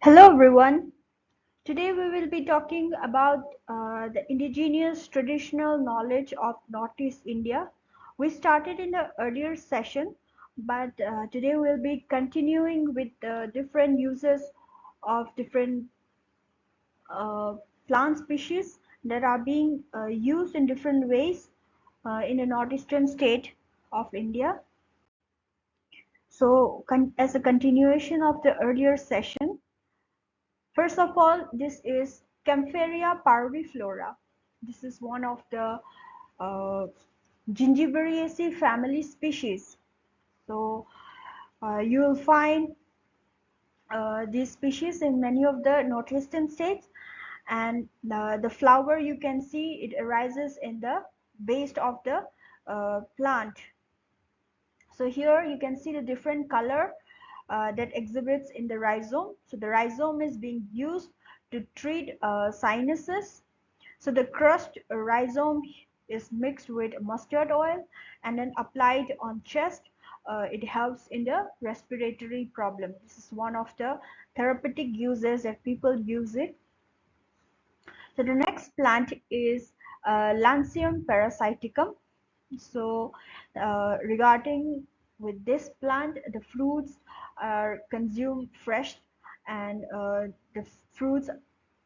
Hello everyone. Today we will be talking about the indigenous traditional knowledge of Northeast India. We started in the earlier session, but today we'll be continuing with different uses of different uh, plant species that are being used in different ways in the northeastern state of India. So, as a continuation of the earlier session, first of all, this is Campharia parviflora. This is one of the uh, Gingiveraceae family species. So you will find these species in many of the northeastern states, and the flower you can see it arises in the base of the plant. So here you can see the different color that exhibits in the rhizome. So the rhizome is being used to treat sinuses. So the crushed rhizome is mixed with mustard oil and then applied on chest. It helps in the respiratory problem. This is one of the therapeutic uses that people use it. So the next plant is Lancium parasiticum. So regarding with this plant, the fruits are consumed fresh, and the fruits,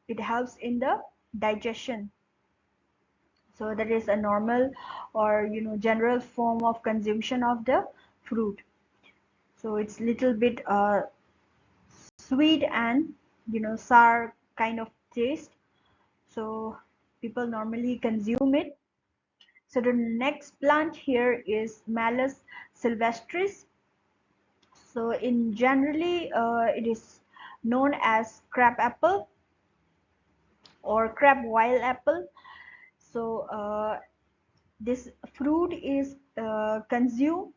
it helps in the digestion. So that is a normal or general form of consumption of the fruit. So it's little bit sweet and sour kind of taste. So people normally consume it. So the next plant here is Malus sylvestris. So in generally it is known as crab apple or crab wild apple. So this fruit is consumed,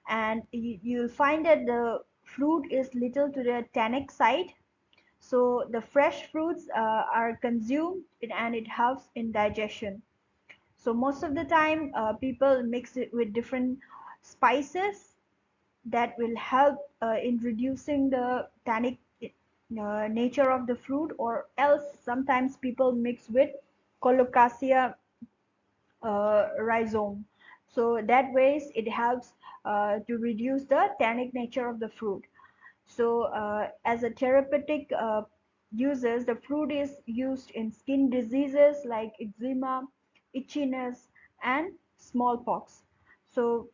and you'll find that the fruit is little to the tannic side. So the fresh fruits are consumed and it helps in digestion. So most of the time people mix it with different spices that will help in reducing the tannic nature of the fruit, or else sometimes people mix with colocasia rhizome. So that ways it helps to reduce the tannic nature of the fruit. So as a therapeutic uses, the fruit is used in skin diseases like eczema, itchiness, and smallpox. So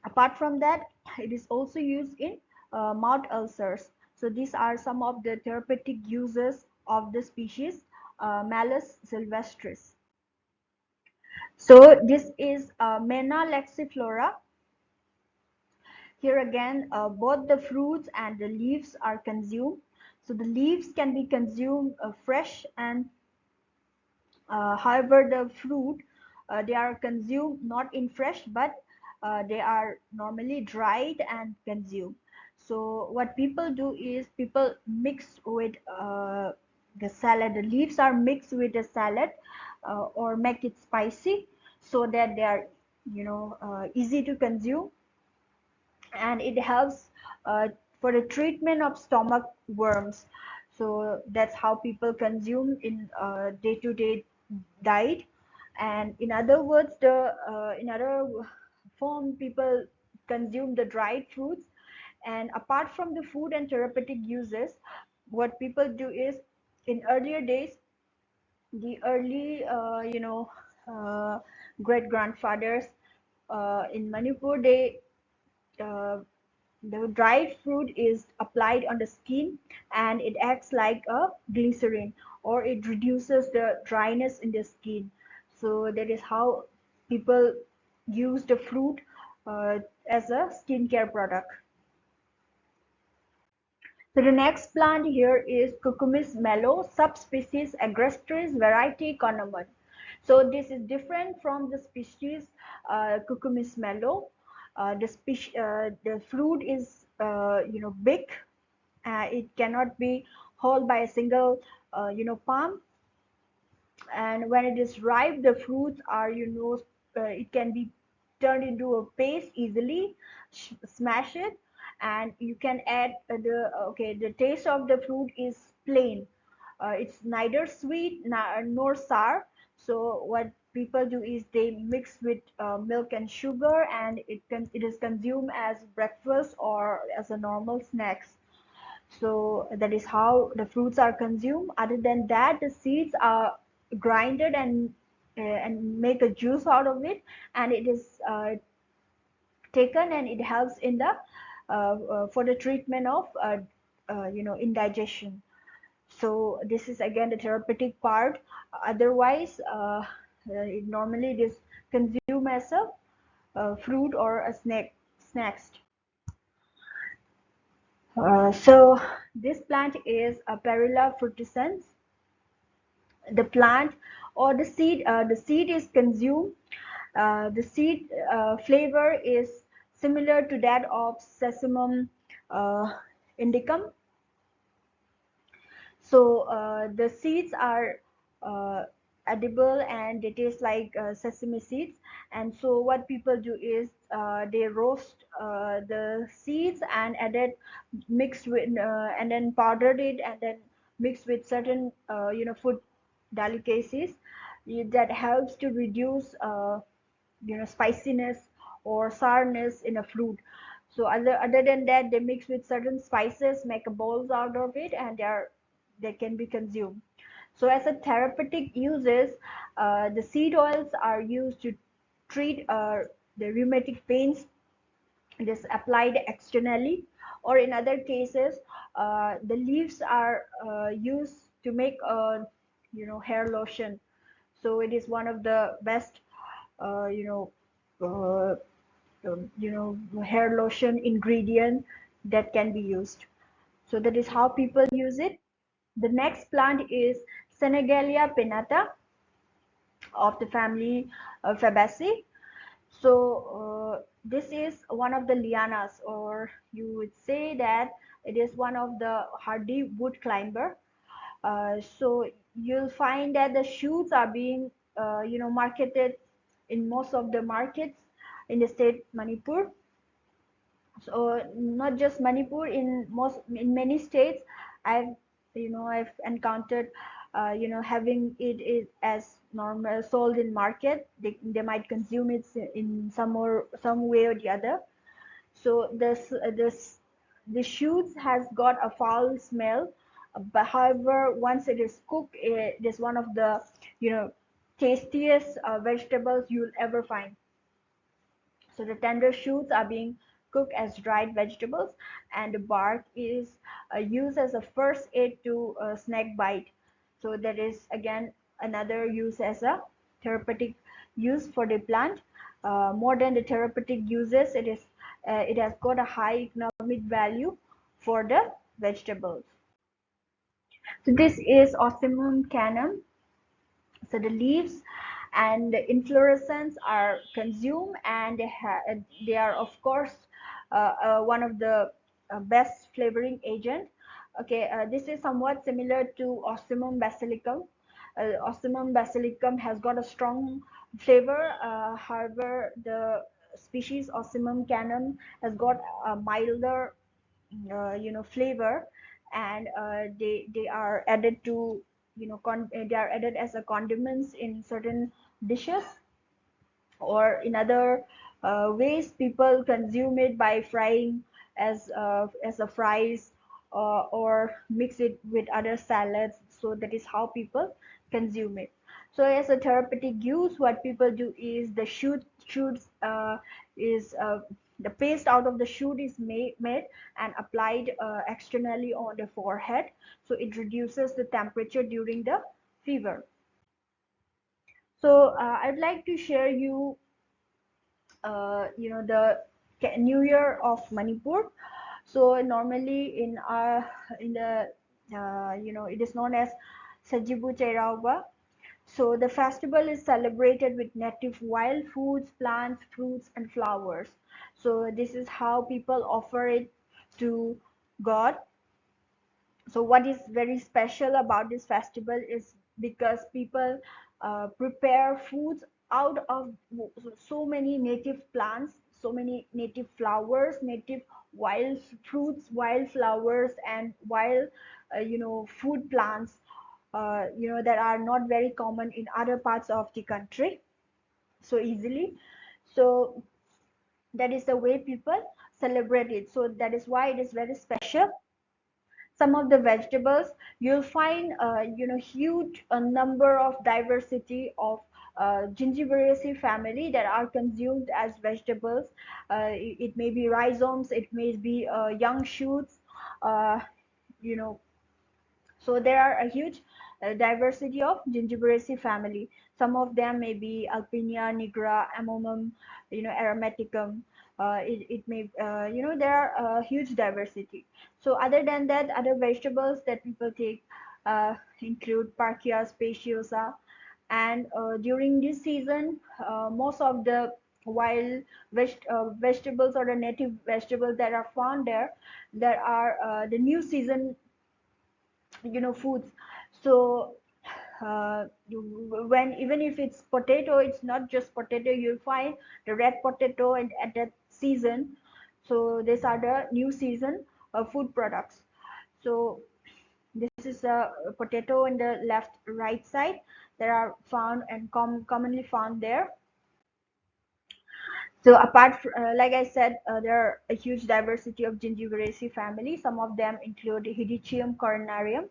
apart from that, it is also used in mouth ulcers. So these are some of the therapeutic uses of the species Malus sylvestris. So this is Mena lexiflora. Here again, both the fruits and the leaves are consumed. So the leaves can be consumed fresh, and however the fruit, they are consumed not in fresh, but they are normally dried and consumed. So what people do is people mix with the salad. The leaves are mixed with the salad or make it spicy so that they are easy to consume, and it helps for the treatment of stomach worms. So that's how people consume in day-to-day diet. And in other words, the in other form, people consume the dried fruits. And apart from the food and therapeutic uses, what people do is, in earlier days, the early great grandfathers in Manipur, they uh, the dried fruit is applied on the skin, and it acts like a glycerin, or it reduces the dryness in the skin. So that is how people use the fruit as a skincare product. So the next plant here is Cucumis mellow, subspecies Agrestris, variety Conamon. So this is different from the species Cucumis mellow. The fruit is big. It cannot be held by a single palm, and when it is ripe, the fruits are it can be turned into a paste easily. Smash it, and you can add the taste of the fruit is plain. It's neither sweet nor sour. So what people do is they mix with milk and sugar, and it is consumed as breakfast or as a normal snacks. So that is how the fruits are consumed. Other than that, the seeds are grinded and make a juice out of it, and it is taken, and it helps in the for the treatment of indigestion. So this is again the therapeutic part. Otherwise, normally it is consumed as a fruit or a snacks. So this plant is a Perilla frutescens. The plant or the seed is consumed. The seed flavor is similar to that of Sesamum uh, indicum. So the seeds are uh, edible, and it is like sesame seeds. And so what people do is they roast the seeds and added mixed with and then powdered it, and then mixed with certain food delicacies that helps to reduce spiciness or sourness in a fruit. So other than that, they mix with certain spices, make a balls out of it, and they can be consumed. So as a therapeutic uses, the seed oils are used to treat the rheumatic pains. It is applied externally, or in other cases, the leaves are used to make a hair lotion. So it is one of the best uh, you know uh, hair lotion ingredient that can be used. So that is how people use it. The next plant is Senegalia pinnata of the family Fabaceae. So this is one of the lianas, or you would say that it is one of the hardy wood climber. So you'll find that the shoots are being marketed in most of the markets in the state Manipur. So not just Manipur, in many states, I've I've encountered having it as normal sold in market. They might consume it in some way or the other. So the shoots has got a foul smell, but however, once it is cooked, it is one of the tastiest vegetables you'll ever find. So the tender shoots are being cooked as dried vegetables, and the bark is used as a first aid to snake bite. So that is again another use as a therapeutic use for the plant. More than the therapeutic uses, it has got a high economic value for the vegetables. So this is Ossimum canum. So the leaves and the inflorescence are consumed, and they are of course one of the best flavoring agent. Okay, this is somewhat similar to Ossimum basilicum. Ossimum basilicum has got a strong flavor. However, the species Ossimum canum has got a milder flavor, and they are added to they are added as a condiments in certain dishes, or in other ways people consume it by frying as a fries, or mix it with other salads. So that is how people consume it. So as a therapeutic use, what people do is the shoots is the paste out of the shoot is made and applied externally on the forehead, so it reduces the temperature during the fever. So I'd like to share you the New Year of Manipur. So normally in the it is known as Sajibu Chairauba. So the festival is celebrated with native wild foods, plants, fruits, and flowers. So this is how people offer it to God. So what is very special about this festival is because people prepare foods out of so many native plants. so many native flowers, native wild fruits, wild flowers, and wild food plants that are not very common in other parts of the country so easily. So that is the way people celebrate it. So that is why it is very special. Some of the vegetables you'll find huge number of diversity of Gingiveraceae family that are consumed as vegetables. It may be rhizomes, it may be young shoots, uh, you know so there are a huge diversity of Gingiveraceae family. Some of them may be Alpinia nigra, Amomum, Aromaticum. It may, there are huge diversity. So other than that, other vegetables that people take include Parkia speciosa. And during this season, most of the wild vegetables or the native vegetables that are found there are the new season foods. So when even if it's potato, it's not just potato, you'll find the red potato at that season. So these are the new season food products. So this is a potato in the left right side that are found and commonly found there. So like I said, there are a huge diversity of Gingiveraceae family. Some of them include Hydicium coronarium.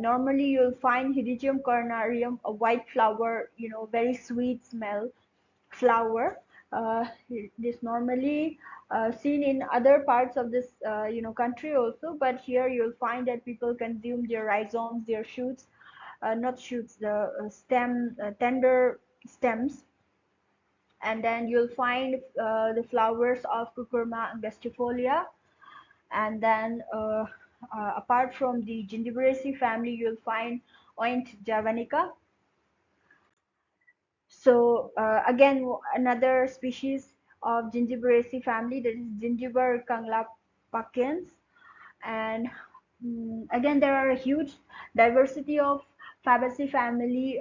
Normally you'll find Hydicium coronarium, a white flower, very sweet smell flower. This normally seen in other parts of this country also, but here you'll find that people consume their rhizomes, their shoots, not shoots, the tender stems. And then you'll find the flowers of Cucurma angustifolia. And then apart from the Gingiveraceae family, you'll find Oint javanica. So again, another species of Gingiveraceae family, that is Gingiber canglapaciens. And again, there are a huge diversity of Fabaceae family.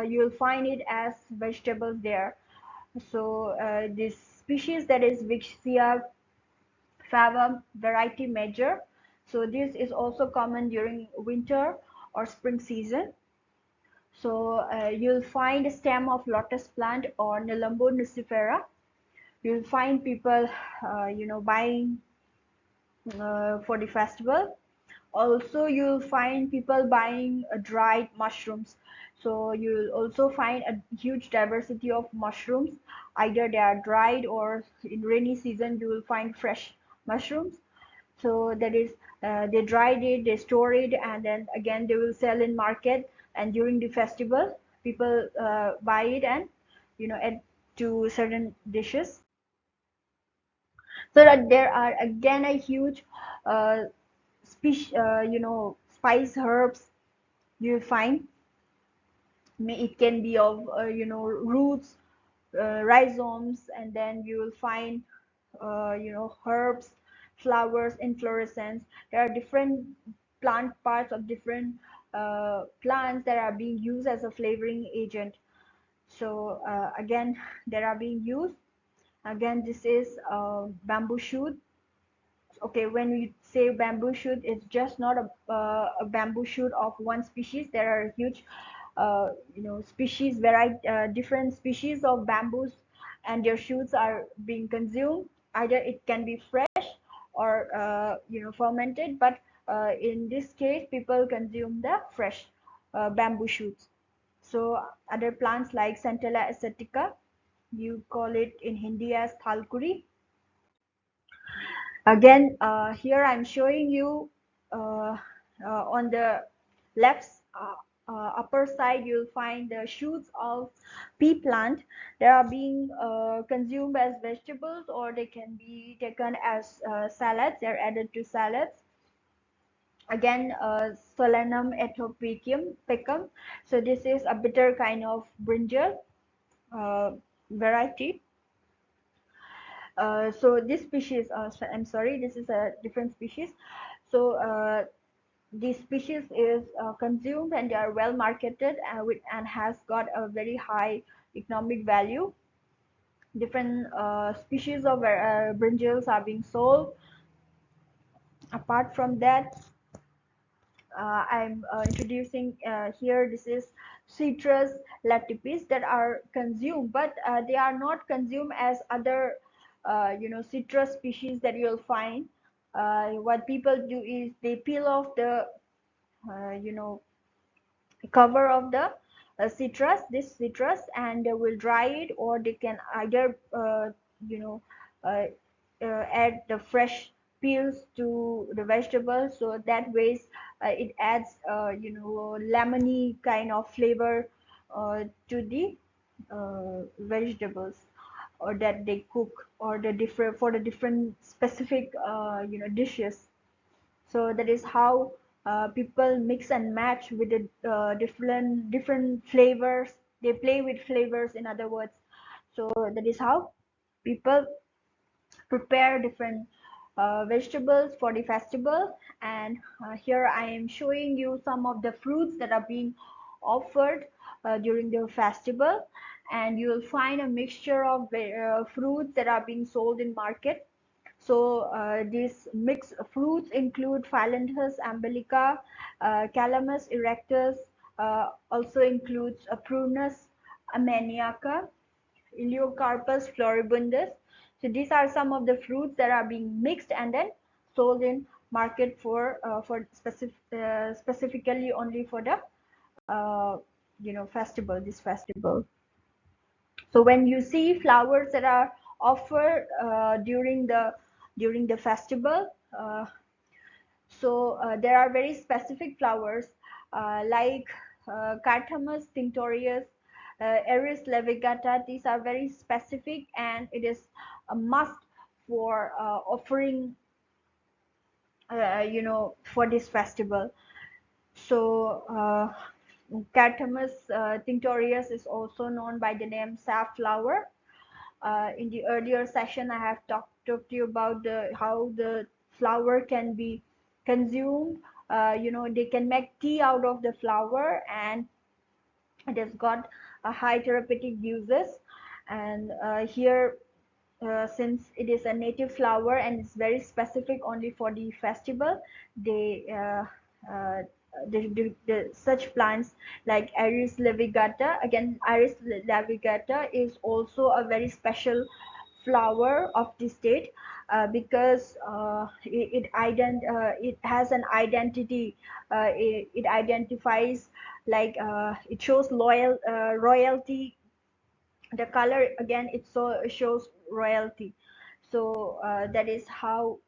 You'll find it as vegetables there. So this species, that is Vixia fava variety major. So this is also common during winter or spring season. So you'll find a stem of lotus plant or Nelumbo nucifera. You'll find people, buying for the festival. Also, you'll find people buying dried mushrooms. So you'll also find a huge diversity of mushrooms. Either they are dried, or in rainy season you will find fresh mushrooms. So that is, they dried it, they store it, and then again they will sell in market. And during the festival, people buy it and add to certain dishes. So that there are again a huge species, spice herbs you find. It can be of roots, rhizomes, and then you will find herbs, flowers, inflorescence. There are different plant parts of different plants that are being used as a flavoring agent. So again, they are being used. Again, this is bamboo shoot. Okay, when we say bamboo shoot, it's just not a bamboo shoot of one species. There are huge species, variety, different species of bamboos, and their shoots are being consumed. Either it can be fresh or fermented, but in this case people consume the fresh bamboo shoots. So other plants like Centella asiatica, you call it in Hindi as thalkuri. Again, here I'm showing you on the left upper side, you'll find the shoots of pea plant. They are being consumed as vegetables, or they can be taken as salads. They're added to salads. Again, Solanum ethopicum. So this is a bitter kind of brinjal variety. So this species, I'm sorry, this is a different species. So this species is consumed and they are well marketed and has got a very high economic value. different species of brinjals are being sold. Apart from that, I'm introducing here, this is citrus latipis that are consumed, but they are not consumed as other citrus species that you'll find. What people do is they peel off the you know cover of the this citrus, and they will dry it, or they can either you know uh, add the fresh peels to the vegetables, so that ways it adds lemony kind of flavor to the vegetables, or that they cook, or the different for the different specific dishes. So that is how people mix and match with the different flavors. They play with flavors, in other words. So that is how people prepare different vegetables for the festival. And here I am showing you some of the fruits that are being offered during the festival. And you will find a mixture of fruits that are being sold in market. So these mixed fruits include Phyllanthus amblyca, Calamus erectus, also includes Prunus armeniaca, Iliocarpus floribundus. So these are some of the fruits that are being mixed and then sold in market specifically only for the festival, this festival. So when you see flowers that are offered during the festival, there are very specific flowers like Carthamus tinctorius, Eris levigata. These are very specific, and it is a must for offering, for this festival. So Carthamus tinctorius is also known by the name safflower. In the earlier session, I have talked to you about how the flower can be consumed. They can make tea out of the flower, and it has got a high therapeutic uses. And here, since it is a native flower and it's very specific only for the festival, they uh, such plants like Iris levigata. Again, Iris levigata is also a very special flower of the state, because it has an identity. It identifies, like, it shows royalty. The color, again, shows royalty. So that is how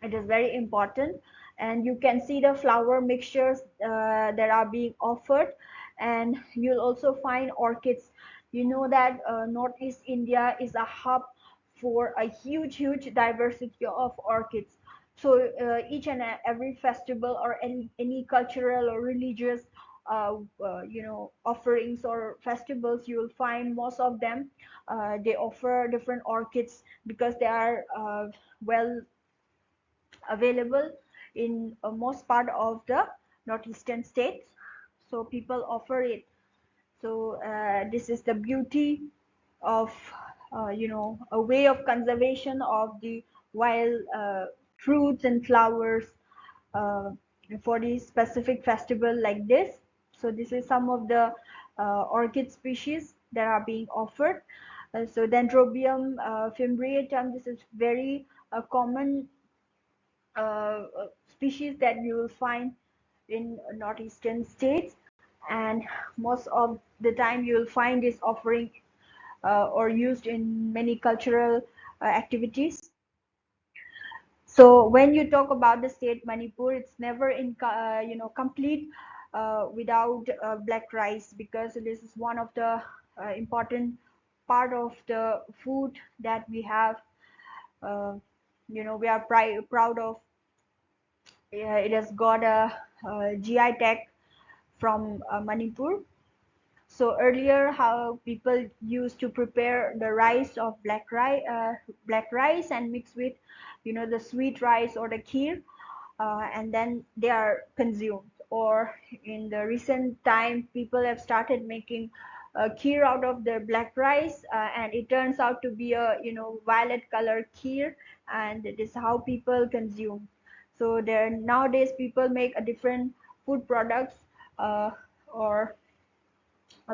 it is very important. And you can see the flower mixtures that are being offered. And you'll also find orchids. You know that Northeast India is a hub for a huge diversity of orchids. So each and every festival, or any cultural or religious offerings or festivals, you will find most of them, they offer different orchids, because they are well available in most part of the northeastern states. So people offer it. So this is the beauty of a way of conservation of the wild fruits and flowers uh, for the specific festival like this. So this is some of the orchid species that are being offered. So Dendrobium fimbriatum, this is very common species that you will find in northeastern states, and most of the time you will find this offering or used in many cultural activities. So when you talk about the state Manipur, it's never complete without black rice, because this is one of the important part of the food that we have. uh, we are proud of. Yeah, it has got a GI tag from Manipur. So earlier, how people used to prepare the rice of black rice, and mix with, the sweet rice or the kheer, and then they are consumed. Or in the recent time, people have started making kheer out of their black rice, and it turns out to be a violet color kheer, and it is how people consume. So there nowadays people make a different food products, or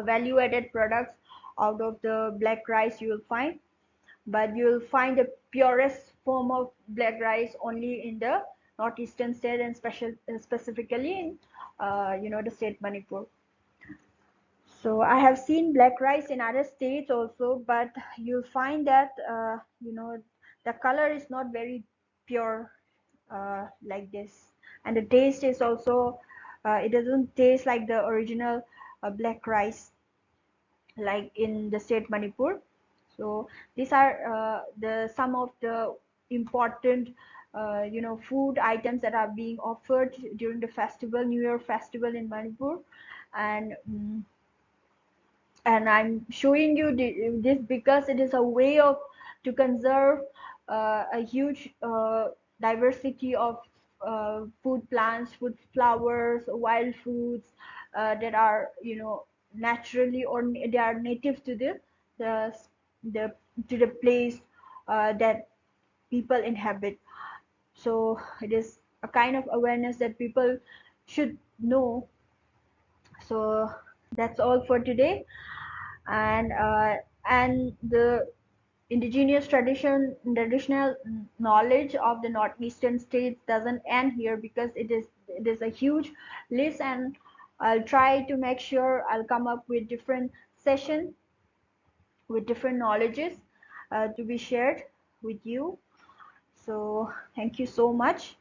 value added products out of the black rice you will find, but you will find the purest form of black rice only in the northeastern state, and specifically in the state Manipur. So I have seen black rice in other states also, but you'll find that the color is not very pure like this, and the taste is also it doesn't taste like the original black rice like in the state Manipur. So these are the some of the important food items that are being offered during the festival, New Year festival in Manipur, and I'm showing you this because it is a way of to conserve a huge diversity of food plants, food flowers, wild foods that are naturally, or they are native to the, the to the place that people inhabit. So it is a kind of awareness that people should know. So that's all for today, and the indigenous traditional knowledge of the northeastern states doesn't end here, because it is a huge list, and I'll try to make sure I'll come up with different session with different knowledges to be shared with you. So thank you so much.